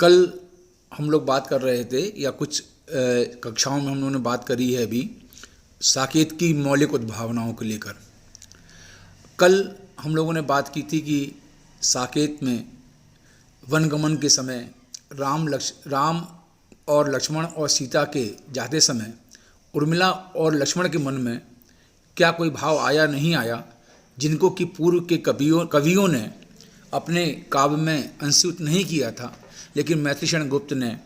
कल हम लोग बात कर रहे थे या कुछ कक्षाओं में हम लोगों ने बात करी है अभी साकेत की मौलिक उद्भावनाओं को लेकर। कल हम लोगों ने बात की थी कि साकेत में वनगमन के समय राम और लक्ष्मण और सीता के जाते समय उर्मिला और लक्ष्मण के मन में क्या कोई भाव आया नहीं आया, जिनको कि पूर्व के कवियों ने अपने काव्य में अंशुत नहीं किया था, लेकिन मैथिलीशरण गुप्त ने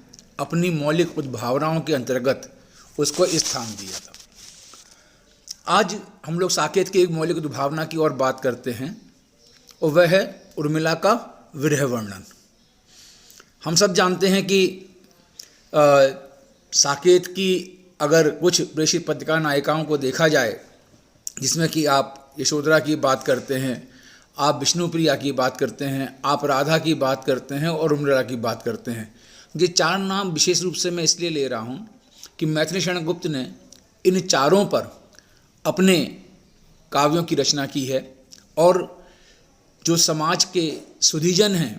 अपनी मौलिक उद्भावनाओं के अंतर्गत उसको स्थान दिया था। आज हम लोग साकेत की एक मौलिक उद्भावना की ओर बात करते हैं और वह है उर्मिला का विरह वर्णन। हम सब जानते हैं कि साकेत की अगर कुछ प्रेषित पत्रिका नायिकाओं को देखा जाए, जिसमें कि आप यशोधरा की बात करते हैं, आप विष्णुप्रिया की बात करते हैं, आप राधा की बात करते हैं और उर्मिला की बात करते हैं। ये चार नाम विशेष रूप से मैं इसलिए ले रहा हूँ कि मैथिलीशरण गुप्त ने इन चारों पर अपने काव्यों की रचना की है और जो समाज के सुधीजन हैं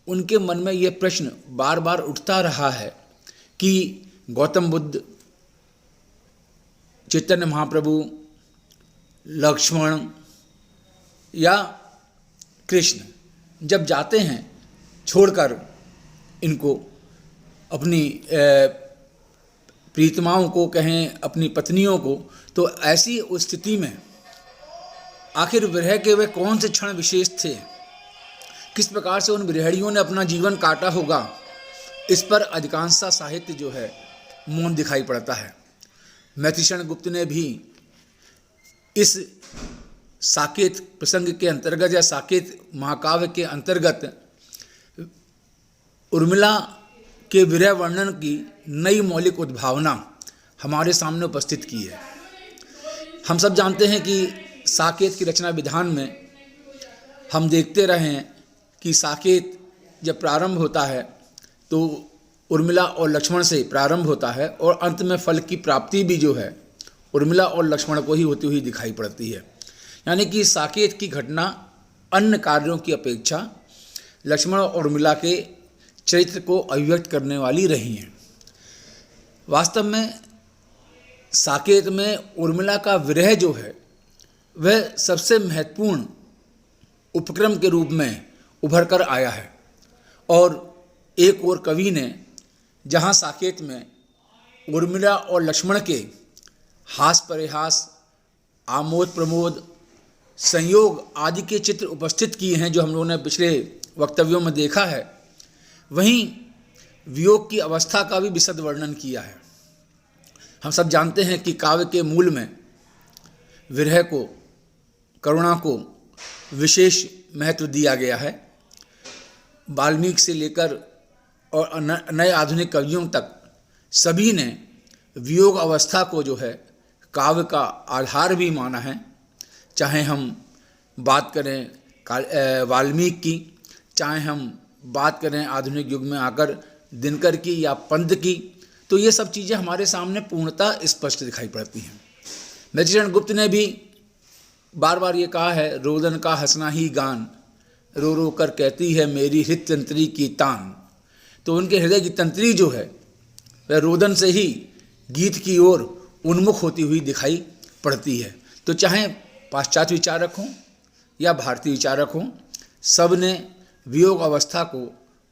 उनके मन में यह प्रश्न बार बार उठता रहा है कि गौतम बुद्ध, चैतन्य महाप्रभु, लक्ष्मण या कृष्ण जब जाते हैं छोड़कर इनको अपनी प्रीतमाओं को कहें, अपनी पत्नियों को, तो ऐसी स्थिति में आखिर विरह के वे कौन से क्षण विशेष थे, किस प्रकार से उन विरहणियों ने अपना जीवन काटा होगा, इस पर अधिकांशतः साहित्य जो है मौन दिखाई पड़ता है। मैथिलीशरण गुप्त ने भी इस साकेत प्रसंग के अंतर्गत या साकेत महाकाव्य के अंतर्गत उर्मिला के विरह वर्णन की नई मौलिक उद्भावना हमारे सामने उपस्थित की है। हम सब जानते हैं कि साकेत की रचना विधान में हम देखते रहे हैं कि साकेत जब प्रारंभ होता है तो उर्मिला और लक्ष्मण से प्रारंभ होता है और अंत में फल की प्राप्ति भी जो है उर्मिला और लक्ष्मण को ही होती हुई दिखाई पड़ती है। यानी कि साकेत की घटना अन्य कार्यों की अपेक्षा लक्ष्मण और उर्मिला के चरित्र को अभिव्यक्त करने वाली रही हैं। वास्तव में साकेत में उर्मिला का विरह जो है वह सबसे महत्वपूर्ण उपक्रम के रूप में उभर कर आया है। और एक और कवि ने जहाँ साकेत में उर्मिला और लक्ष्मण के हास परिहास, आमोद प्रमोद, संयोग आदि के चित्र उपस्थित किए हैं जो हम लोगों ने पिछले वक्तव्यों में देखा है, वहीं वियोग की अवस्था का भी विशद वर्णन किया है। हम सब जानते हैं कि काव्य के मूल में विरह को, करुणा को विशेष महत्व दिया गया है। वाल्मीकि से लेकर और नए आधुनिक कवियों तक सभी ने वियोग अवस्था को जो है काव्य का आधार भी माना है। चाहे हम बात करें वाल्मीकि की, चाहे हम बात करें आधुनिक युग में आकर दिनकर की या पंत की, तो ये सब चीज़ें हमारे सामने पूर्णतः स्पष्ट दिखाई पड़ती हैं। मैथिलीशरण गुप्त ने भी बार बार ये कहा है, रोदन का हंसना ही गान, रो रो कर कहती है मेरी हृदय तंत्री की तान। तो उनके हृदय की तंत्री जो है वह रोदन से ही गीत की ओर उन्मुख होती हुई दिखाई पड़ती है। तो चाहे पाश्चात्य विचारक हों या भारतीय विचारक हों, सब ने वियोग अवस्था को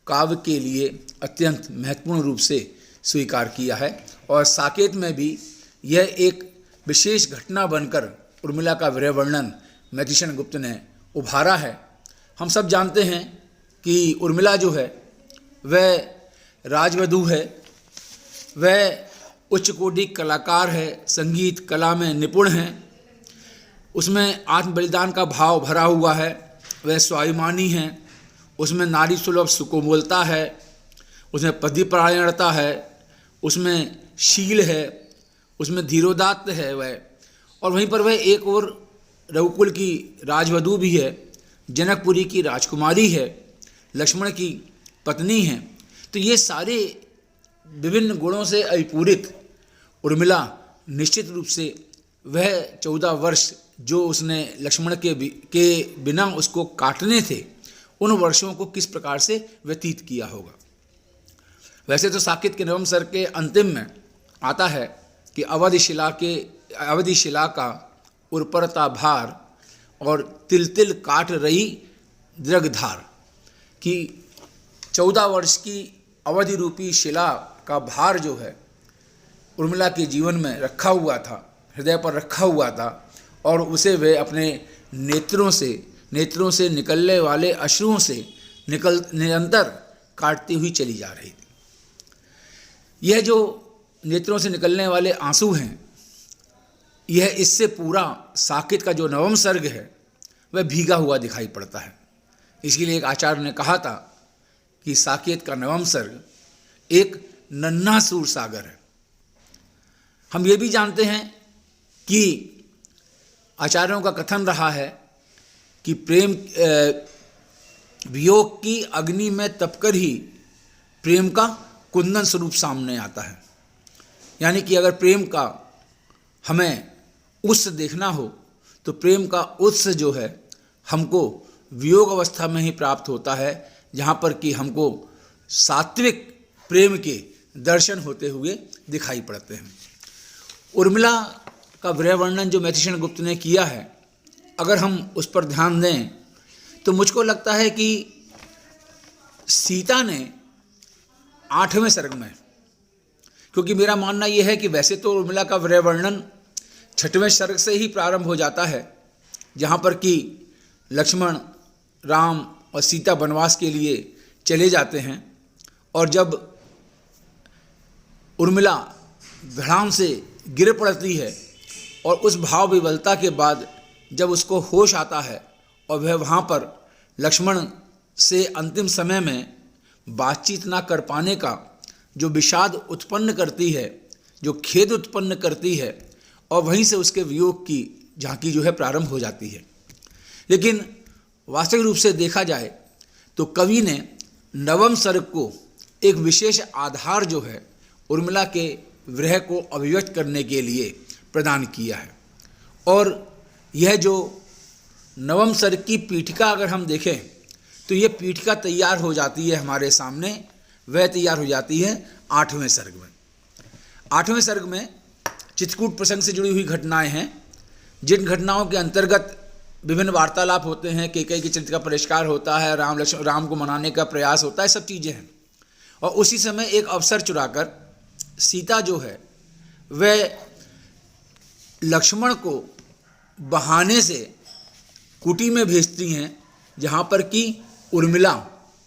काव्य के लिए अत्यंत महत्वपूर्ण रूप से स्वीकार किया है। और साकेत में भी यह एक विशेष घटना बनकर उर्मिला का विरह वर्णन मैथिलीशरण गुप्त ने उभारा है। हम सब जानते हैं कि उर्मिला जो है वह राजवधू है, वह उच्च कोटि कलाकार है, संगीत कला में निपुण है, उसमें आत्म बलिदान का भाव भरा हुआ है, वह स्वाभिमानी है, उसमें नारी सुलभ सुकोमलता है, उसमें पतिपरायणता है, उसमें शील है, उसमें धीरोदात्त है वह। और वहीं पर वह एक और रघुकुल की राजवधू भी है, जनकपुरी की राजकुमारी है, लक्ष्मण की पत्नी है। तो ये सारे विभिन्न गुणों से अभिपूरित उर्मिला निश्चित रूप से वह 14 वर्ष जो उसने लक्ष्मण के बिना उसको काटने थे, उन वर्षों को किस प्रकार से व्यतीत किया होगा। वैसे तो साकेत के नवम सर्ग के अंतिम में आता है कि अवधि शिला का उर्परता भार और तिल तिल काट रही दृगधार, कि 14 वर्ष की अवधि रूपी शिला का भार जो है उर्मिला के जीवन में रखा हुआ था, हृदय पर रखा हुआ था, और उसे वे अपने नेत्रों से निकलने वाले अश्रुओं से निरंतर काटती हुई चली जा रही थी। यह जो नेत्रों से निकलने वाले आंसू हैं, यह इससे पूरा साकेत का जो नवम सर्ग है वह भीगा हुआ दिखाई पड़ता है। इसलिए एक आचार्य ने कहा था कि साकेत का नवम सर्ग एक नन्हा सूर सागर है। हम ये भी जानते हैं कि आचार्यों का कथन रहा है कि प्रेम वियोग की अग्नि में तपकर ही प्रेम का कुंदन स्वरूप सामने आता है। यानी कि अगर प्रेम का हमें उत्स देखना हो तो प्रेम का उत्स जो है हमको वियोग अवस्था में ही प्राप्त होता है, जहाँ पर कि हमको सात्विक प्रेम के दर्शन होते हुए दिखाई पड़ते हैं। उर्मिला का विरह वर्णन जो मैथिलीशरण गुप्त ने किया है, अगर हम उस पर ध्यान दें तो मुझको लगता है कि सीता ने 8वें सर्ग में, क्योंकि मेरा मानना यह है कि वैसे तो उर्मिला का विरह वर्णन 6वें सर्ग से ही प्रारंभ हो जाता है, जहाँ पर कि लक्ष्मण, राम और सीता वनवास के लिए चले जाते हैं, और जब उर्मिला भ्राम से गिर पड़ती है और उस भाव विवलता के बाद जब उसको होश आता है और वह वहाँ पर लक्ष्मण से अंतिम समय में बातचीत ना कर पाने का जो विषाद उत्पन्न करती है, जो खेद उत्पन्न करती है, और वहीं से उसके वियोग की झांकी जो है प्रारंभ हो जाती है। लेकिन वास्तविक रूप से देखा जाए तो कवि ने नवम सर्ग को एक विशेष आधार जो है उर्मिला के विरह को अभिव्यक्त करने के लिए प्रदान किया है। और यह जो नवम सर्ग की पीठिका अगर हम देखें तो ये पीठिका तैयार हो जाती है हमारे सामने, वह तैयार हो जाती है 8वें सर्ग में। 8वें सर्ग में चित्रकूट प्रसंग से जुड़ी हुई घटनाएं हैं, जिन घटनाओं के अंतर्गत विभिन्न वार्तालाप होते हैं, कैकेयी के चरित्र का परिष्कार होता है, राम को मनाने का प्रयास होता है, सब चीज़ें हैं। और उसी समय एक अवसर चुराकर सीता जो है वह लक्ष्मण को बहाने से कुटी में भेजती हैं, जहाँ पर कि उर्मिला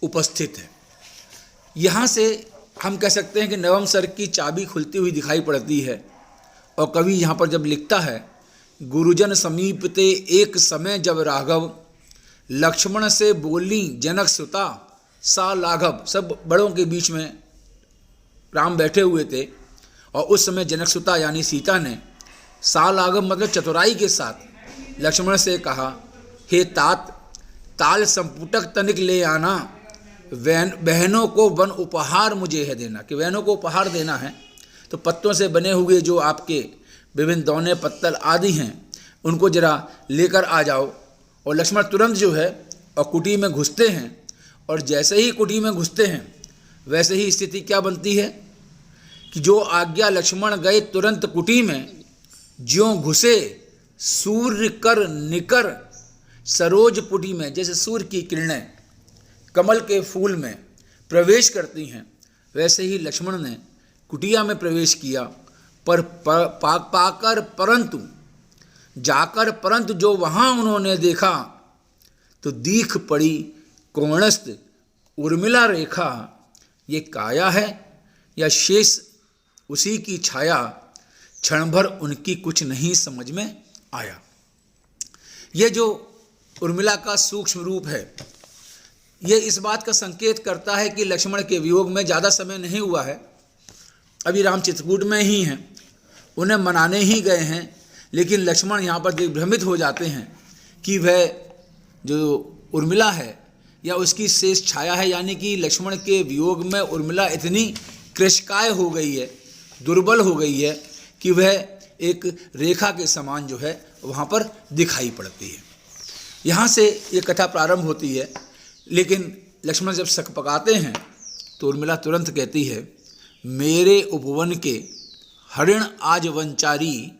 उपस्थित है। यहाँ से हम कह सकते हैं कि नवम सर्ग की चाबी खुलती हुई दिखाई पड़ती है। और कवि यहाँ पर जब लिखता है, गुरुजन समीप ते एक समय जब राघव, लक्ष्मण से बोली जनक सुता सा लाघव। सब बड़ों के बीच में राम बैठे हुए थे, और उस समय जनक सुता यानी सीता ने सा लाघव मतलब चतुराई के साथ लक्ष्मण से कहा, हे तात, ताल संपुटक तनिक ले आना, बहनों को वन उपहार मुझे है देना, कि बहनों को उपहार देना है तो पत्तों से बने हुए जो आपके विभिन्न दौने पत्तल आदि हैं उनको जरा लेकर आ जाओ। और लक्ष्मण तुरंत जो है और कुटी में घुसते हैं, और जैसे ही कुटी में घुसते हैं वैसे ही स्थिति क्या बनती है कि जो आज्ञा लक्ष्मण गए तुरंत कुटी में, ज्यों घुसे सूर्य कर निकर सरोज पुटी में, जैसे सूर्य की किरणें कमल के फूल में प्रवेश करती हैं, वैसे ही लक्ष्मण ने कुटिया में प्रवेश किया। पर पाकर परंतु जाकर परंतु जो वहाँ उन्होंने देखा तो दीख पड़ी कोणस्थ उर्मिला रेखा, ये काया है या शेष उसी की छाया, क्षण भर उनकी कुछ नहीं समझ में आया। ये जो उर्मिला का सूक्ष्म रूप है, ये इस बात का संकेत करता है कि लक्ष्मण के वियोग में ज़्यादा समय नहीं हुआ है, अभी राम चित्रकूट में ही हैं, उन्हें मनाने ही गए हैं। लेकिन लक्ष्मण यहाँ पर दिग्भ्रमित हो जाते हैं कि वह जो उर्मिला है या उसकी शेष छाया है, यानी कि लक्ष्मण के वियोग में उर्मिला इतनी कृशकाय हो गई है, दुर्बल हो गई है कि वह एक रेखा के समान जो है वहाँ पर दिखाई पड़ती है। यहाँ से ये कथा प्रारंभ होती है। लेकिन लक्ष्मण जब शक पकाते हैं तो उर्मिला तुरंत कहती है, मेरे उपवन के हरिण आज वंचारी,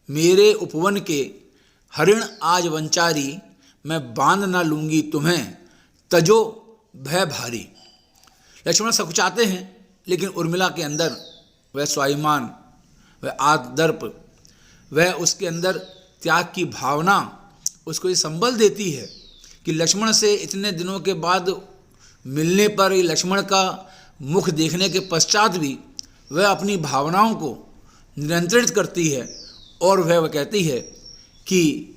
मेरे उपवन के हरिण आज वंचारी, मैं बांध ना लूंगी तुम्हें, तजो भय भारी। लक्ष्मण सकुचाते हैं, लेकिन उर्मिला के अंदर वह स्वाभिमान, वह आदर्प, वह उसके अंदर त्याग की भावना उसको ये संबल देती है कि लक्ष्मण से इतने दिनों के बाद मिलने पर, लक्ष्मण का मुख देखने के पश्चात भी वह अपनी भावनाओं को नियंत्रित करती है और वह कहती है कि,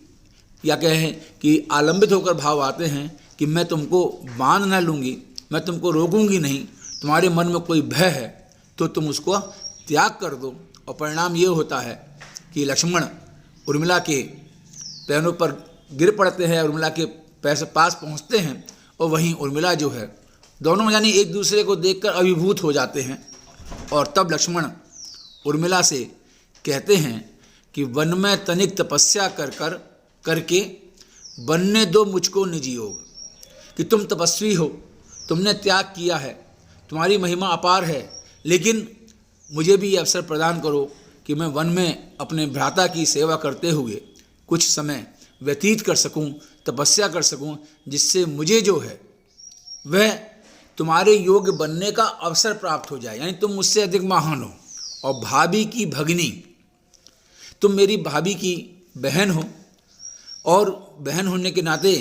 या कहें कि आलंबित होकर भाव आते हैं कि मैं तुमको बांध ना लूँगी, मैं तुमको रोकूंगी नहीं, तुम्हारे मन में कोई भय है तो तुम उसको त्याग कर दो। और परिणाम ये होता है कि लक्ष्मण उर्मिला के पैरों पर गिर पड़ते हैं, उर्मिला के पैर से पास पहुँचते हैं और वहीं उर्मिला जो है, दोनों यानी एक दूसरे को देखकर अभिभूत हो जाते हैं। और तब लक्ष्मण उर्मिला से कहते हैं कि वन में तनिक तपस्या करके बनने दो मुझको निज योग, कि तुम तपस्वी हो, तुमने त्याग किया है, तुम्हारी महिमा अपार है, लेकिन मुझे भी ये अवसर प्रदान करो कि मैं वन में अपने भ्राता की सेवा करते हुए कुछ समय व्यतीत कर सकूं, तपस्या कर सकूं, जिससे मुझे जो है वह तुम्हारे योग्य बनने का अवसर प्राप्त हो जाए, यानी तुम मुझसे अधिक महान हो। और भाभी की भगिनी, तुम मेरी भाभी की बहन हो, और बहन होने के नाते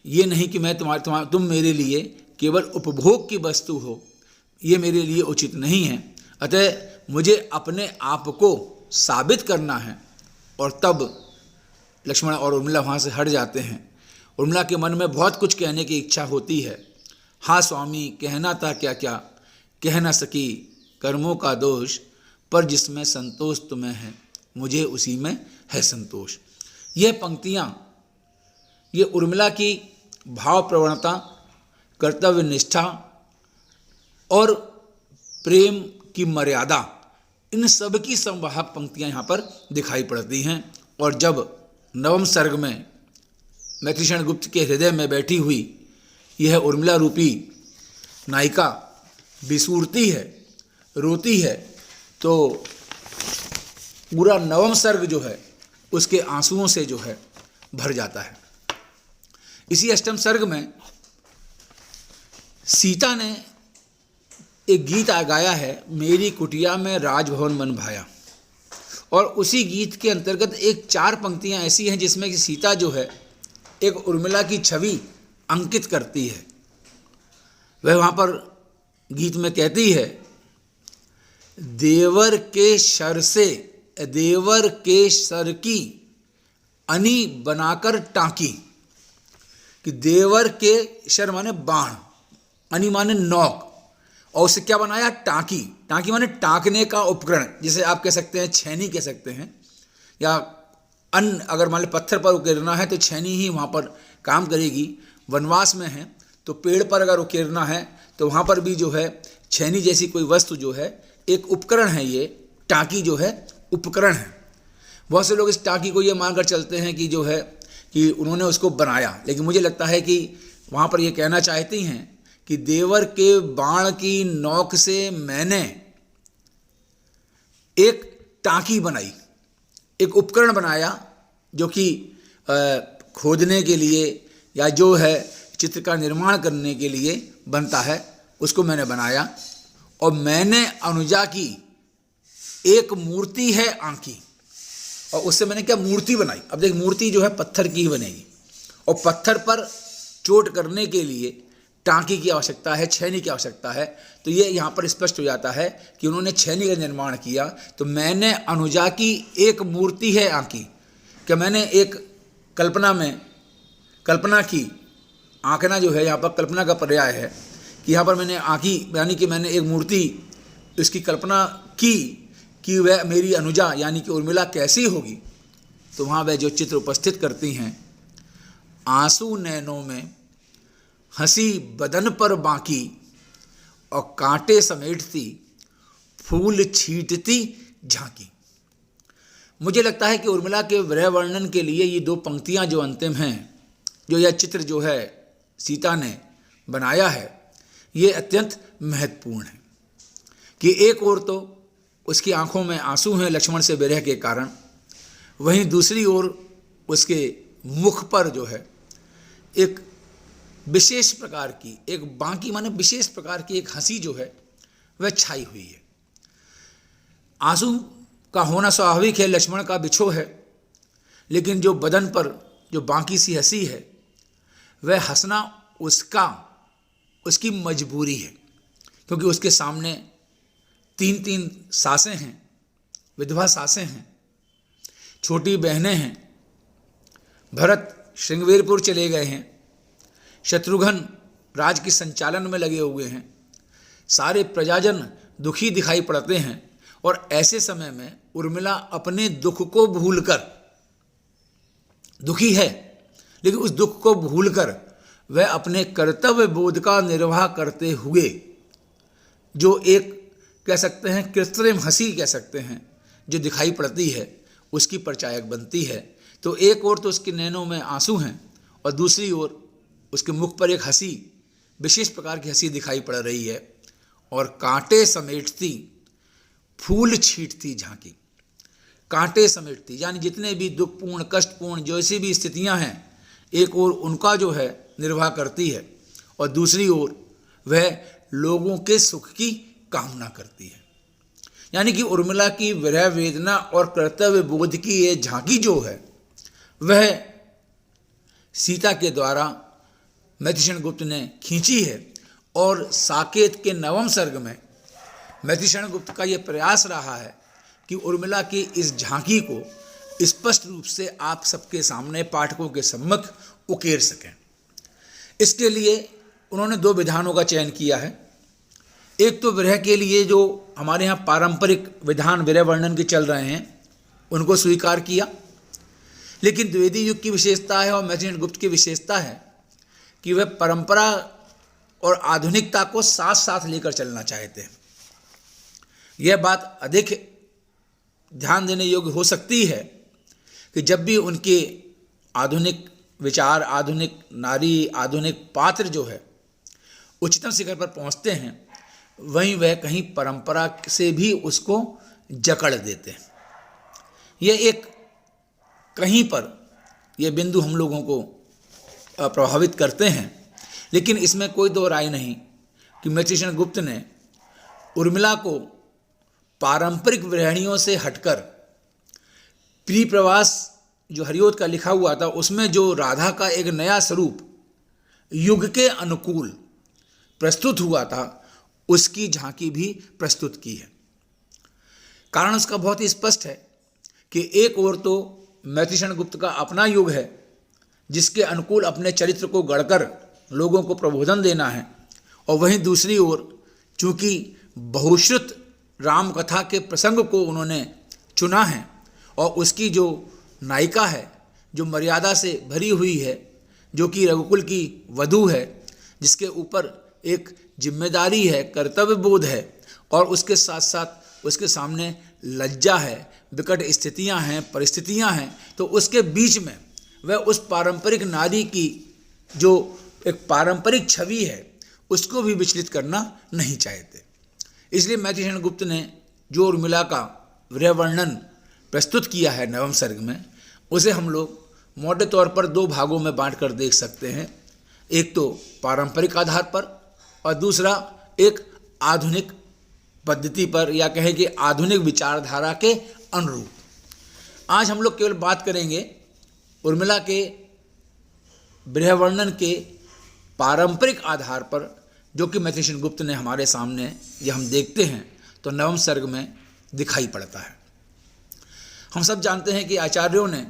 ये नहीं कि मैं तुम मेरे लिए केवल उपभोग की वस्तु हो, ये मेरे लिए उचित नहीं है। अतः मुझे अपने आप को साबित करना है। और तब लक्ष्मण और उर्मिला वहाँ से हट जाते हैं। उर्मिला के मन में बहुत कुछ कहने की इच्छा होती है। हाँ स्वामी, कहना था क्या क्या, कह न सकी कर्मों का दोष, पर जिसमें संतोष तुम्हें है, मुझे उसी में है संतोष। यह पंक्तियाँ, ये उर्मिला की भाव प्रवणता, कर्तव्य निष्ठा और प्रेम की मर्यादा, इन सब की संवाहक पंक्तियाँ यहाँ पर दिखाई पड़ती हैं। और जब नवम सर्ग में मैत्रीक्षण गुप्त के हृदय में बैठी हुई यह उर्मिला रूपी नायिका बिसूरती है, रोती है, तो पूरा नवम सर्ग जो है उसके आंसुओं से जो है भर जाता है। इसी अष्टम सर्ग में सीता ने एक गीत गाया है, मेरी कुटिया में राजभवन मन भाया। और उसी गीत के अंतर्गत एक 4 पंक्तियां ऐसी हैं जिसमें कि सीता जो है एक उर्मिला की छवि अंकित करती है। वह वहाँ पर गीत में कहती है, देवर के सर की अनी बनाकर टांकी, कि देवर के शर माने बाण, अनी माने नौक, और उससे क्या बनाया, टांकी। टांकी माने टांकने का उपकरण, जिसे आप कह सकते हैं छेनी कह सकते हैं, या अन्न अगर मान लो पत्थर पर उकेरना है तो छेनी ही वहाँ पर काम करेगी। वनवास में है तो पेड़ पर अगर उकेरना है तो वहाँ पर भी जो है छेनी जैसी कोई वस्तु जो है एक उपकरण है। ये टांकी जो है उपकरण है। बहुत से लोग इस टांकी को ये मानकर चलते हैं कि जो है कि उन्होंने उसको बनाया, लेकिन मुझे लगता है कि वहाँ पर ये कहना चाहती हैं कि देवर के बाण की नोक से मैंने एक टांकी बनाई, एक उपकरण बनाया जो कि खोदने के लिए या जो है चित्र का निर्माण करने के लिए बनता है, उसको मैंने बनाया। और मैंने अनुजा की एक मूर्ति है आंकी, और उससे मैंने क्या मूर्ति बनाई। अब देख, मूर्ति जो है पत्थर की ही बनेगी, और पत्थर पर चोट करने के लिए टांकी की आवश्यकता है, छेनी की आवश्यकता है। तो ये यहाँ पर स्पष्ट हो जाता है कि उन्होंने छेनी का निर्माण किया। तो मैंने अनुजा की एक मूर्ति है आंकी, कि मैंने एक कल्पना की। आंकना जो है यहाँ पर कल्पना का पर्याय है कि यहाँ पर मैंने आंकी, यानी कि मैंने एक मूर्ति इसकी कल्पना की कि वह मेरी अनुजा यानी कि उर्मिला कैसी होगी। तो वहाँ वह जो चित्र उपस्थित करती हैं, आंसू नैनों में हंसी बदन पर बाकी, और कांटे समेटती फूल छींटती झांकी। मुझे लगता है कि उर्मिला के विरह वर्णन के लिए ये 2 पंक्तियां जो अंतिम हैं, जो यह चित्र जो है सीता ने बनाया है, ये अत्यंत महत्वपूर्ण है कि एक ओर तो उसकी आंखों में आंसू हैं लक्ष्मण से विरह के कारण, वहीं दूसरी ओर उसके मुख पर जो है एक विशेष प्रकार की, एक बाकी माने विशेष प्रकार की एक हंसी जो है वह छाई हुई है। आंसू का होना स्वाभाविक है, लक्ष्मण का बिछोह है, लेकिन जो बदन पर जो बाकी सी हंसी है वह हंसना उसकी मजबूरी है, क्योंकि उसके सामने 3 सासें हैं, विधवा सासें हैं, छोटी बहनें हैं, भरत श्रृंगवेरपुर चले गए हैं, शत्रुघ्न राज के संचालन में लगे हुए हैं, सारे प्रजाजन दुखी दिखाई पड़ते हैं। और ऐसे समय में उर्मिला अपने दुख को भूलकर, दुखी है लेकिन उस दुख को भूलकर वह अपने कर्तव्य बोध का निर्वाह करते हुए जो एक कह सकते हैं कृत्रिम हंसी कह सकते हैं जो दिखाई पड़ती है उसकी परिचायक बनती है। तो एक ओर तो उसके नैनों में आंसू हैं और दूसरी ओर उसके मुख पर एक हंसी, विशेष प्रकार की हंसी दिखाई पड़ रही है। और कांटे समेटती फूल छींटती झांकी, कांटे समेटती यानी जितने भी दुखपूर्ण कष्टपूर्ण जैसी भी स्थितियां हैं एक ओर उनका जो है निर्वाह करती है और दूसरी ओर वह लोगों के सुख की कामना करती है। यानी कि उर्मिला की विरह वेदना और कर्तव्य बोध की ये झांकी जो है वह सीता के द्वारा मैथिषण गुप्त ने खींची है। और साकेत के 9वें सर्ग में मैथिषण गुप्त का यह प्रयास रहा है कि उर्मिला की इस झांकी को स्पष्ट रूप से आप सबके सामने पाठकों के सम्मुख उकेर सकें। इसके लिए उन्होंने 2 विधानों का चयन किया है। एक तो विरह के लिए जो हमारे यहाँ पारंपरिक विधान विरह वर्णन के चल रहे हैं उनको स्वीकार किया, लेकिन द्विवेदी युग की विशेषता है और मैथिषण गुप्त की विशेषता है कि वह परंपरा और आधुनिकता को साथ साथ लेकर चलना चाहते हैं। यह बात अधिक ध्यान देने योग्य हो सकती है कि जब भी उनके आधुनिक विचार, आधुनिक नारी, आधुनिक पात्र जो है उच्चतम शिखर पर पहुंचते हैं, वहीं वह कहीं परंपरा से भी उसको जकड़ देते हैं। यह एक कहीं पर यह बिंदु हम लोगों को प्रभावित करते हैं, लेकिन इसमें कोई दो राय नहीं कि मैथिषण गुप्त ने उर्मिला को पारंपरिक विरहणियों से हटकर प्रिय प्रवास जो हरिओद का लिखा हुआ था उसमें जो राधा का एक नया स्वरूप युग के अनुकूल प्रस्तुत हुआ था उसकी झांकी भी प्रस्तुत की है। कारण उसका बहुत ही स्पष्ट है कि एक ओर तो मैथिषण गुप्त का अपना युग है जिसके अनुकूल अपने चरित्र को गढ़कर लोगों को प्रबोधन देना है, और वहीं दूसरी ओर चूंकि बहुश्रुत राम कथा के प्रसंग को उन्होंने चुना है और उसकी जो नायिका है जो मर्यादा से भरी हुई है, जो कि रघुकुल की वधू है, जिसके ऊपर एक जिम्मेदारी है, कर्तव्य बोध है और उसके साथ साथ उसके सामने लज्जा है, विकट स्थितियां हैं, परिस्थितियां हैं, तो उसके बीच में वह उस पारंपरिक नारी की जो एक पारंपरिक छवि है उसको भी विचलित करना नहीं चाहते। इसलिए मैथिषण गुप्त ने जो उर्मिला का विरह वर्णन प्रस्तुत किया है 9वें सर्ग में, उसे हम लोग मोटे तौर पर 2 भागों में बांटकर देख सकते हैं। एक तो पारंपरिक आधार पर और दूसरा एक आधुनिक पद्धति पर, या कहें कि आधुनिक विचारधारा के अनुरूप। आज हम लोग केवल बात करेंगे उर्मिला के विरह वर्णन के पारंपरिक आधार पर, जो कि मैथिषण गुप्त ने हमारे सामने ये हम देखते हैं तो 9वें सर्ग में दिखाई पड़ता है। हम सब जानते हैं कि आचार्यों ने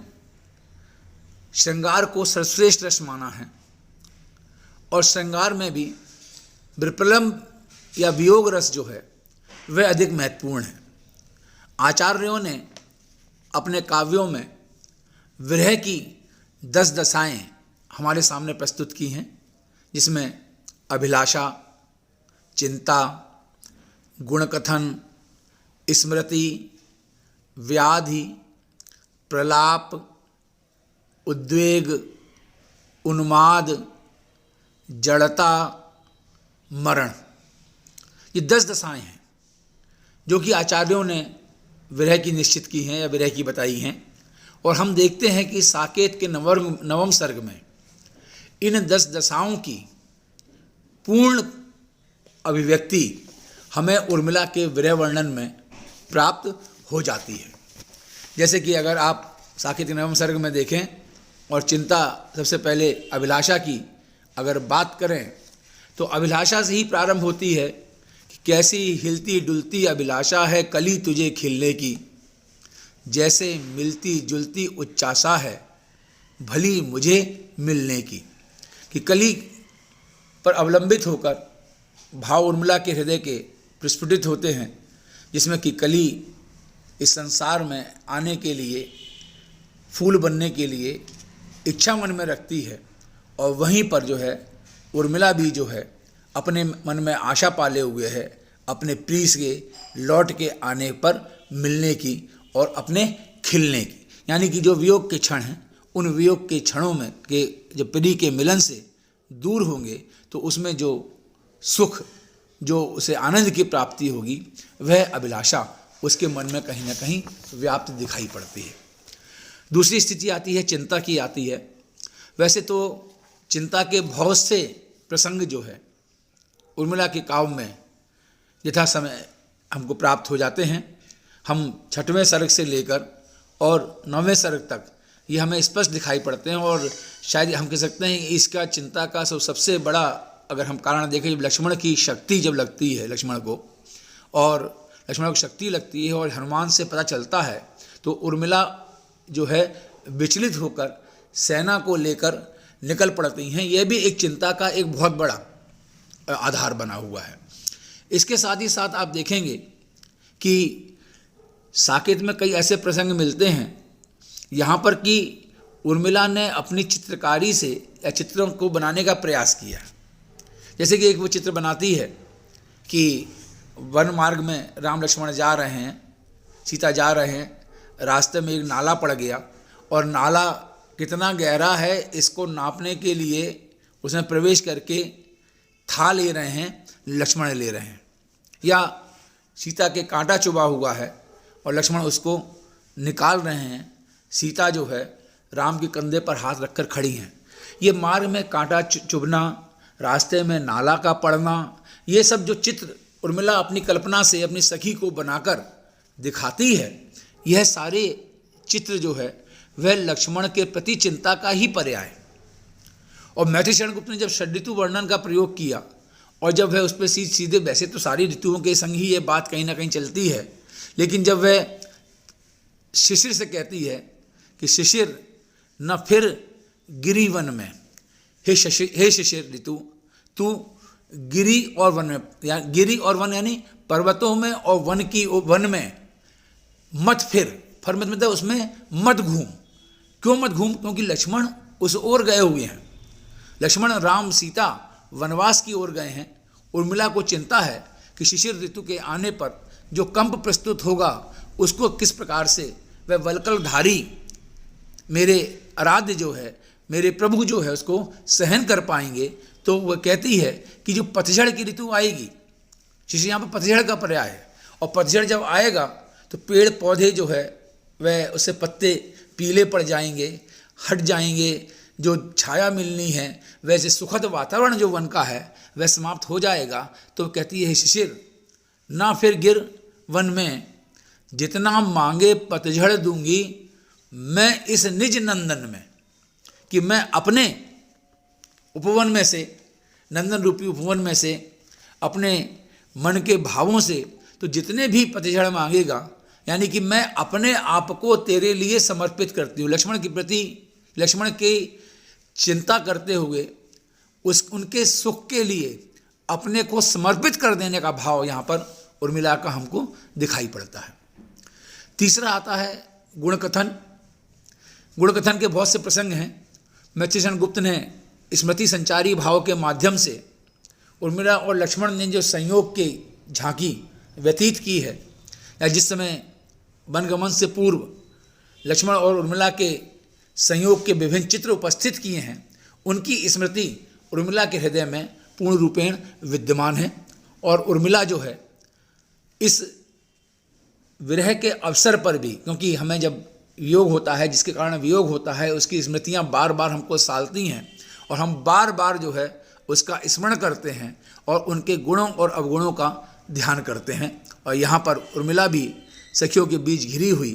श्रृंगार को सर्वश्रेष्ठ रस माना है और श्रृंगार में भी विप्रलंब या वियोग रस जो है वह अधिक महत्वपूर्ण है। आचार्यों ने अपने काव्यों में विरह की 10 दशाएं हमारे सामने प्रस्तुत की हैं, जिसमें अभिलाषा, चिंता, गुणकथन, स्मृति, व्याधि, प्रलाप, उद्वेग, उन्माद, जड़ता, मरण, ये 10 दशाएं हैं जो कि आचार्यों ने विरह की निश्चित की हैं या विरह की बताई हैं। और हम देखते हैं कि साकेत के नवम सर्ग में इन 10 दशाओं की पूर्ण अभिव्यक्ति हमें उर्मिला के विरह वर्णन में प्राप्त हो जाती है। जैसे कि अगर आप साकेत के नवम सर्ग में देखें और चिंता सबसे पहले अभिलाषा की अगर बात करें तो अभिलाषा से ही प्रारंभ होती है कि कैसी हिलती डुलती अभिलाषा है कली तुझे खिलने की, जैसे मिलती जुलती उच्चासा है भली मुझे मिलने की। कि कली पर अवलंबित होकर भाव उर्मिला के हृदय के प्रस्फुटित होते हैं, जिसमें कि कली इस संसार में आने के लिए, फूल बनने के लिए इच्छा मन में रखती है। और वहीं पर जो है उर्मिला भी जो है अपने मन में आशा पाले हुए है अपने प्रिय के लौट के आने पर मिलने की और अपने खिलने की। यानी कि जो वियोग के क्षण हैं उन वियोग के क्षणों में के जब प्रिय के मिलन से दूर होंगे तो उसमें जो सुख, जो उसे आनंद की प्राप्ति होगी, वह अभिलाषा उसके मन में कहीं ना कहीं व्याप्त दिखाई पड़ती है। दूसरी स्थिति आती है चिंता की आती है। वैसे तो चिंता के बहुत से प्रसंग जो है उर्मिला के काव्य में यथा समय हमको प्राप्त हो जाते हैं। हम 6वें सर्ग से लेकर और 9वें सर्ग तक ये हमें स्पष्ट दिखाई पड़ते हैं। और शायद हम कह सकते हैं इसका चिंता का सबसे बड़ा अगर हम कारण देखें, जब लक्ष्मण की शक्ति जब लगती है लक्ष्मण को, और लक्ष्मण को शक्ति लगती है और हनुमान से पता चलता है, तो उर्मिला जो है विचलित होकर सेना को लेकर निकल पड़ती हैं। यह भी एक चिंता का एक बहुत बड़ा आधार बना हुआ है। इसके साथ ही साथ आप देखेंगे कि साकेत में कई ऐसे प्रसंग मिलते हैं यहाँ पर कि उर्मिला ने अपनी चित्रकारी से या चित्रों को बनाने का प्रयास किया। जैसे कि एक वो चित्र बनाती है कि वन मार्ग में राम लक्ष्मण जा रहे हैं, सीता जा रहे हैं, रास्ते में एक नाला पड़ गया और नाला कितना गहरा है इसको नापने के लिए उसमें प्रवेश करके था ले रहे हैं, लक्ष्मण ले रहे हैं। या सीता के कांटा चुभा हुआ है और लक्ष्मण उसको निकाल रहे हैं, सीता जो है राम के कंधे पर हाथ रखकर खड़ी हैं। ये मार्ग में कांटा चुभना, रास्ते में नाला का पड़ना, ये सब जो चित्र उर्मिला अपनी कल्पना से अपनी सखी को बनाकर दिखाती है, यह सारे चित्र जो है वह लक्ष्मण के प्रति चिंता का ही पर्याय है। और मैथिली शरण गुप्त ने जब षड ऋतु वर्णन का प्रयोग किया और जब वह उस पर सीधे, वैसे तो सारी ऋतुओं के संग ही ये बात कहीं ना कहीं चलती है, लेकिन जब वह शिशिर से कहती है कि शिशिर न फिर गिरी वन में, हे शिशिर ऋतु तू गिरी और वन में, या गिरी और वन यानी पर्वतों में और वन में मत फिर मतलब उसमें मत घूम। क्यों मत घूम? क्योंकि लक्ष्मण उस ओर गए हुए हैं, लक्ष्मण राम सीता वनवास की ओर गए हैं। उर्मिला को चिंता है कि शिशिर ऋतु के आने पर जो कंप प्रस्तुत होगा उसको किस प्रकार से वह वल्कलधारी मेरे आराध्य जो है, मेरे प्रभु जो है, उसको सहन कर पाएंगे। तो वह कहती है कि जो पतझड़ की ऋतु आएगी, शिशिर यहाँ पर पतझड़ का पर्याय है, और पतझड़ जब आएगा तो पेड़ पौधे जो है वह उससे पत्ते पीले पड़ जाएंगे, हट जाएंगे, जो छाया मिलनी है, वैसे सुखद वातावरण जो वन का है वह समाप्त हो जाएगा। तो कहती है शिशिर ना फिर गिर वन में, जितना मांगे पतझड़ दूंगी मैं इस निज नंदन में। कि मैं अपने उपवन में से, नंदन रूपी उपवन में से, अपने मन के भावों से तो जितने भी पतझड़ मांगेगा, यानी कि मैं अपने आप को तेरे लिए समर्पित करती हूँ। लक्ष्मण के प्रति, लक्ष्मण की चिंता करते हुए उनके सुख के लिए अपने को समर्पित कर देने का भाव यहाँ पर उर्मिला का हमको दिखाई पड़ता है। तीसरा आता है गुणकथन। गुणकथन के बहुत से प्रसंग हैं। मैथिली शरण गुप्त ने स्मृति संचारी भाव के माध्यम से उर्मिला और लक्ष्मण ने जो संयोग की झांकी व्यतीत की है, या जिस समय वनगमन से पूर्व लक्ष्मण और उर्मिला के संयोग के विभिन्न चित्र उपस्थित किए हैं, उनकी स्मृति उर्मिला के हृदय में पूर्ण रूपेण विद्यमान है। और उर्मिला जो है इस विरह के अवसर पर भी, क्योंकि हमें जब वियोग होता है, जिसके कारण वियोग होता है, उसकी स्मृतियाँ बार बार हमको सालती हैं और हम बार बार जो है उसका स्मरण करते हैं और उनके गुणों और अवगुणों का ध्यान करते हैं। और यहाँ पर उर्मिला भी सखियों के बीच घिरी हुई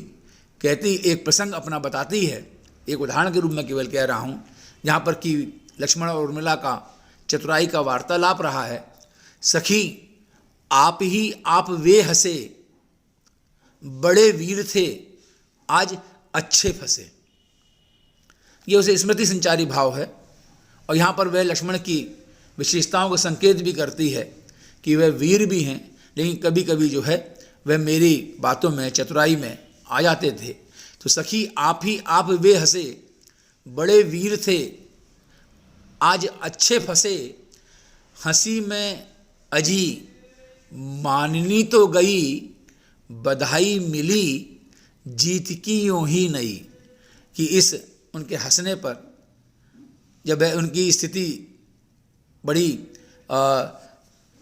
कहती, एक प्रसंग अपना बताती है, एक उदाहरण के रूप में केवल कह रहा हूँ, जहाँ पर कि लक्ष्मण और उर्मिला का चतुराई का वार्तालाप रहा है। सखी आप ही आप वे हंसे, बड़े वीर थे आज अच्छे फंसे। ये उसे स्मृति संचारी भाव है और यहाँ पर वह लक्ष्मण की विशेषताओं को संकेत भी करती है कि वह वीर भी हैं, लेकिन कभी कभी जो है वह मेरी बातों में, चतुराई में आ जाते थे। तो सखी आप ही आप वे हंसे, बड़े वीर थे आज अच्छे फंसे, हंसी में अजी माननी तो गई, बधाई मिली जीत की यूं ही नहीं। कि इस उनके हंसने पर जब उनकी स्थिति बड़ी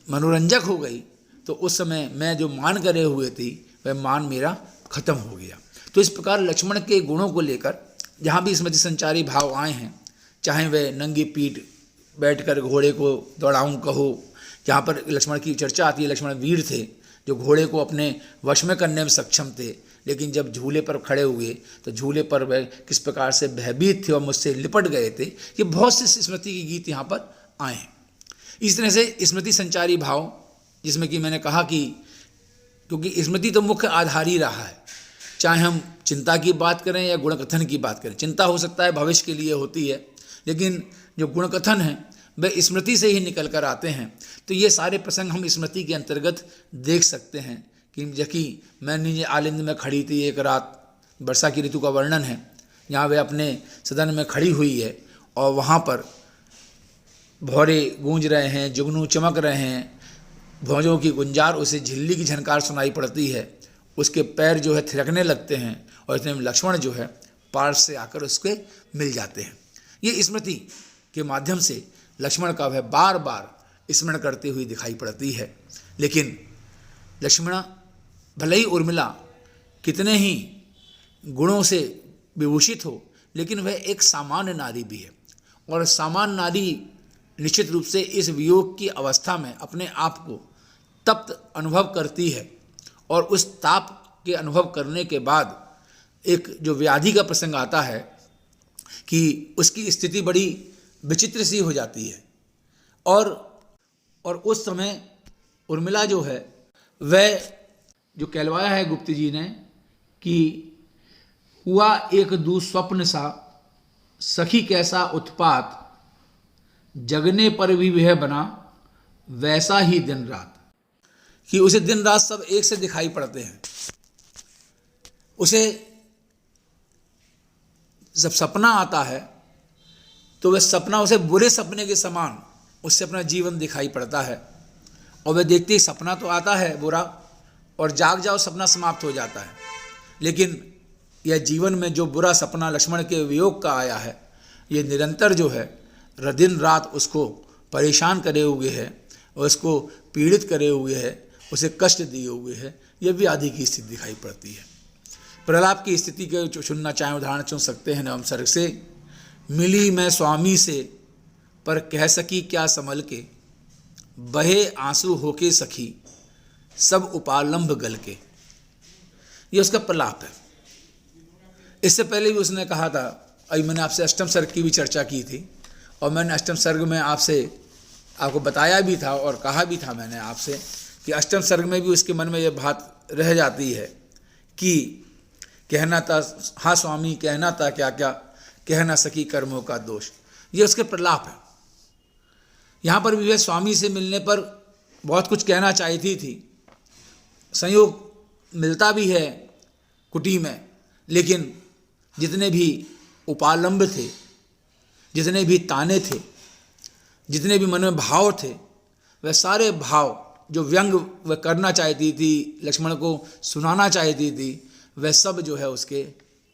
मनोरंजक हो गई तो उस समय मैं जो मान करे हुए थी वह मान मेरा खत्म हो गया। तो इस प्रकार लक्ष्मण के गुणों को लेकर जहाँ भी स्मृति संचारी भाव आए हैं, चाहे वह नंगी पीठ बैठकर घोड़े को दौड़ाऊं कहो, जहाँ पर लक्ष्मण की चर्चा आती है, लक्ष्मण वीर थे जो घोड़े को अपने वश में करने में सक्षम थे, लेकिन जब झूले पर खड़े हुए तो झूले पर वह किस प्रकार से भयभीत थे और मुझसे लिपट गए थे। ये बहुत से स्मृति के गीत यहाँ पर आए हैं। इस तरह से स्मृति संचारी भाव, जिसमें कि मैंने कहा कि क्योंकि स्मृति तो मुख्य आधार ही रहा है, चाहे हम चिंता की बात करें या गुणकथन की बात करें। चिंता हो सकता है भविष्य के लिए होती है, लेकिन जो गुणकथन है वह स्मृति से ही निकल कर आते हैं। तो ये सारे प्रसंग हम स्मृति के अंतर्गत देख सकते हैं कि जबकि मैं नीचे आलिंद में खड़ी थी एक रात, वर्षा की ऋतु का वर्णन है, यहाँ वे अपने सदन में खड़ी हुई है और वहाँ पर भौरे गूंज रहे हैं, जुगनू चमक रहे हैं, भौजों की गुंजार, उसे झिल्ली की झनकार सुनाई पड़ती है, उसके पैर जो है थिरकने लगते हैं और इतने में लक्ष्मण जो है पार्श्व से आकर उसके मिल जाते हैं। ये स्मृति के माध्यम से लक्ष्मण का वह बार बार स्मरण करते हुए दिखाई पड़ती है। लेकिन लक्ष्मण भले ही उर्मिला कितने ही गुणों से विभूषित हो, लेकिन वह एक सामान्य नारी भी है और सामान्य नारी निश्चित रूप से इस वियोग की अवस्था में अपने आप को तप्त अनुभव करती है और उस ताप के अनुभव करने के बाद एक जो व्याधि का प्रसंग आता है कि उसकी स्थिति बड़ी विचित्र सी हो जाती है और उस समय उर्मिला जो है वह जो कहलवाया है गुप्त जी ने कि हुआ एक दुस्वप्न सा सखी कैसा उत्पात, जगने पर भी वह बना वैसा ही दिन रात। कि उसे दिन रात सब एक से दिखाई पड़ते हैं। उसे जब सपना आता है तो वह सपना उसे बुरे सपने के समान उससे अपना जीवन दिखाई पड़ता है और वह देखती सपना तो आता है बुरा और जाग जाओ सपना समाप्त हो जाता है, लेकिन यह जीवन में जो बुरा सपना लक्ष्मण के वियोग का आया है ये निरंतर जो है दिन रात उसको परेशान करे हुए है और उसको पीड़ित करे हुए है, उसे कष्ट दिए हुए है। यह भी आदि की स्थिति दिखाई पड़ती है। प्रलाप की स्थिति के चुनना चाहें उदाहरण चुन सकते हैं नवम सर्ग से। मिली मैं स्वामी से पर कह सकी क्या संभल के, बहे आंसू होके सखी सब उपालंब गल के। ये उसका प्रलाप है। इससे पहले भी उसने कहा था, अभी मैंने आपसे अष्टम सर्ग की भी चर्चा की थी और मैंने अष्टम सर्ग में आपको बताया भी था और कहा भी था मैंने आपसे कि अष्टम सर्ग में भी उसके मन में यह बात रह जाती है कि कहना था हाँ स्वामी कहना था क्या क्या, कह ना सकी कर्मों का दोष। ये उसके प्रलाप है। यहाँ पर भी वह स्वामी से मिलने पर बहुत कुछ कहना चाहती थी, संयोग मिलता भी है कुटी में, लेकिन जितने भी उपालंब थे, जितने भी ताने थे, जितने भी मन में भाव थे, वह सारे भाव जो व्यंग वह करना चाहती थी, लक्ष्मण को सुनाना चाहती थी, वह सब जो है उसके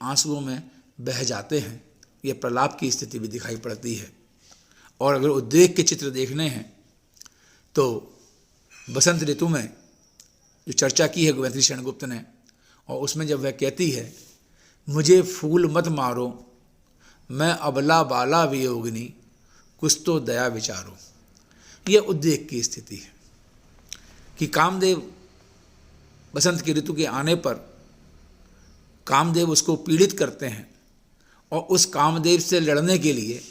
आंसुओं में बह जाते हैं। यह प्रलाप की स्थिति भी दिखाई पड़ती है। और अगर उद्वेग के चित्र देखने हैं तो बसंत ऋतु में जो चर्चा की है गायत्री शरणगुप्त ने, और उसमें जब वह कहती है मुझे फूल मत मारो, मैं अबला बाला वियोगिनी, कुछ तो दया विचारो। यह उद्वेग की स्थिति है कि कामदेव बसंत की ऋतु के आने पर कामदेव उसको पीड़ित करते हैं, और उस कामदेव से लड़ने के लिए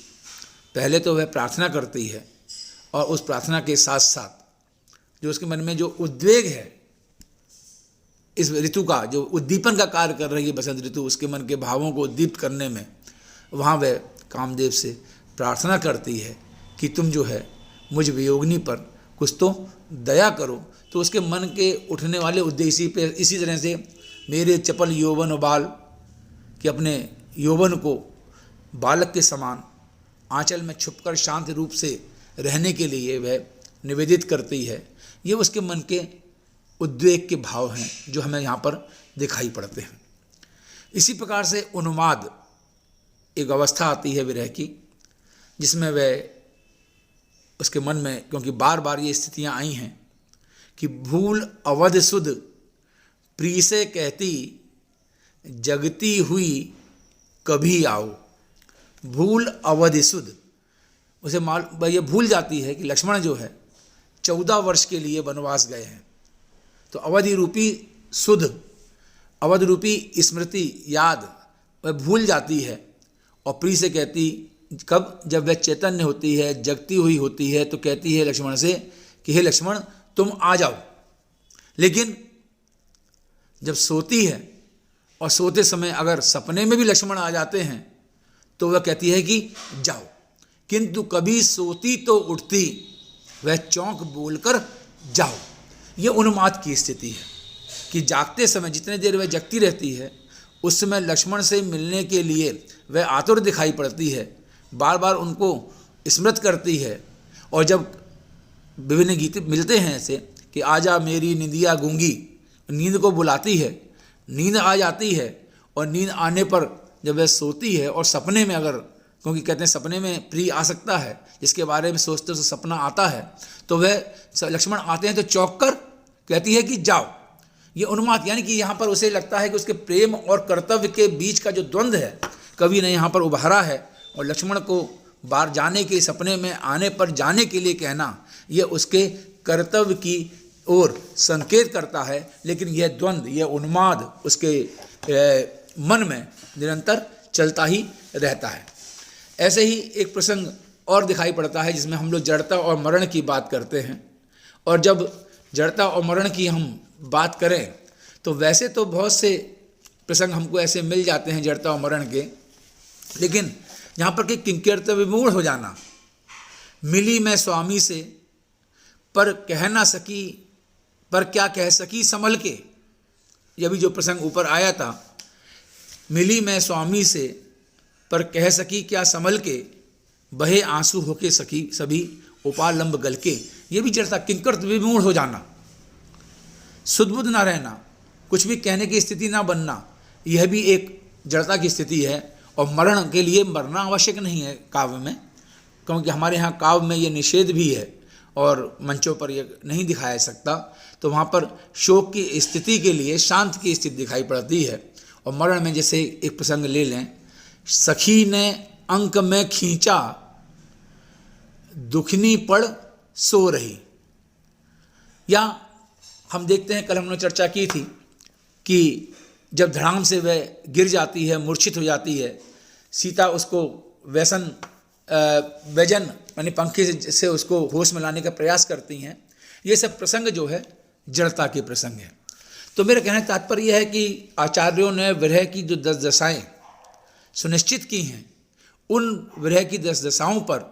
पहले तो वह प्रार्थना करती है, और उस प्रार्थना के साथ साथ जो उसके मन में जो उद्वेग है, इस ऋतु का जो उद्दीपन का कार्य कर रही है बसंत ऋतु, उसके मन के भावों को उद्दीप्त करने में, वहाँ वह कामदेव से प्रार्थना करती है कि तुम जो है मुझ वियोगिनी पर कुछ तो दया करो। तो उसके मन के उठने वाले उद्देश्य पे इसी तरह से मेरे चपल यौवन बाल, कि अपने यौवन को बालक के समान आंचल में छुपकर शांत रूप से रहने के लिए वह निवेदित करती है। ये उसके मन के उद्वेग के भाव हैं जो हमें यहाँ पर दिखाई पड़ते हैं। इसी प्रकार से उन्माद एक अवस्था आती है विरह की, जिसमें वह उसके मन में, क्योंकि बार बार ये स्थितियाँ आई हैं कि भूल अवध सुध प्रिय से कहती, जगती हुई कभी आओ। भूल अवध सुध, उसे ये भूल जाती है कि लक्ष्मण जो है 14 वर्ष के लिए वनवास गए हैं, तो अवधि रूपी सुध, अवध रूपी स्मृति याद वह भूल जाती है, और प्रिय से कहती, कब, जब वह चैतन्य होती है, जगती हुई होती है, तो कहती है लक्ष्मण से कि हे लक्ष्मण तुम आ जाओ। लेकिन जब सोती है और सोते समय अगर सपने में भी लक्ष्मण आ जाते हैं तो वह कहती है कि जाओ, किंतु कभी सोती तो उठती, वह चौंक बोलकर जाओ। यह उन्माद की स्थिति है कि जागते समय जितने देर वह जगती रहती है उस समय लक्ष्मण से मिलने के लिए वह आतुर दिखाई पड़ती है, बार बार उनको स्मृत करती है, और जब विभिन्न गीत मिलते हैं ऐसे कि आजा मेरी निंदिया गूंगी, नींद को बुलाती है, नींद आ जाती है, और नींद आने पर जब वह सोती है और सपने में अगर, क्योंकि कहते हैं सपने में प्रिय आ सकता है, जिसके बारे में सोचते तो सपना आता है, तो वह लक्ष्मण आते हैं तो चौंक कर कहती है कि जाओ। ये उन्माद, यानी कि यहाँ पर उसे लगता है कि उसके प्रेम और कर्तव्य के बीच का जो द्वंद्व है कवि ने यहाँ पर उभारा है, और लक्ष्मण को बाहर जाने के, सपने में आने पर जाने के लिए कहना, यह उसके कर्तव्य की ओर संकेत करता है। लेकिन यह द्वंद्व, यह उन्माद उसके मन में निरंतर चलता ही रहता है। ऐसे ही एक प्रसंग और दिखाई पड़ता है जिसमें हम लोग जड़ता और मरण की बात करते हैं, और जब जड़ता और मरण की हम बात करें तो वैसे तो बहुत से प्रसंग हमको ऐसे मिल जाते हैं जड़ता और मरण के, लेकिन यहाँ पर कि किंकर्तव्य विमूढ़ हो जाना, मिली मैं स्वामी से पर कह ना सकी, पर क्या कह सकी संभल के, यह भी जो प्रसंग ऊपर आया था, मिली मैं स्वामी से पर कह सकी क्या संभल के, बहे आंसू होके सकी सभी उपालंब गल के। ये भी जड़ता, किंकर्तव्य विमूढ़ हो जाना, सुदबुद ना रहना, कुछ भी कहने की स्थिति ना बनना, यह भी एक जड़ता की स्थिति है। और मरण के लिए मरना आवश्यक नहीं है काव्य में, क्योंकि हमारे यहाँ काव्य में ये निषेध भी है और मंचों पर यह नहीं दिखाया जा सकता, तो वहाँ पर शोक की स्थिति के लिए शांत की स्थिति दिखाई पड़ती है। और मरण में जैसे एक प्रसंग ले लें, सखी ने अंक में खींचा, दुखनी पड़ सो रही। या हम देखते हैं, कल हमने चर्चा की थी कि जब धड़ाम से वह गिर जाती है, मूर्छित हो जाती है, सीता उसको व्यजन यानी पंखे से उसको होश में लाने का प्रयास करती हैं। ये सब प्रसंग जो है जड़ता के प्रसंग है। तो मेरा कहने का तात्पर्य यह है कि आचार्यों ने विरह की जो 10 दशाएँ सुनिश्चित की हैं, उन विरह की 10 दशाओं पर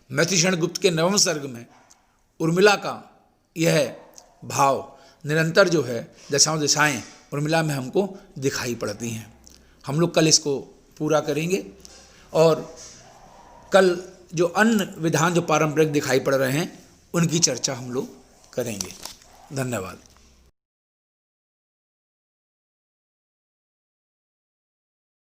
मैथिली शरणगुप्त के 9वें सर्ग में उर्मिला का यह भाव निरंतर जो है दशाएँ उर्मिला में हमको दिखाई पड़ती हैं। हम लोग कल इसको पूरा करेंगे, और कल जो अन्य विधान जो पारंपरिक दिखाई पड़ रहे हैं उनकी चर्चा हम लोग करेंगे। धन्यवाद।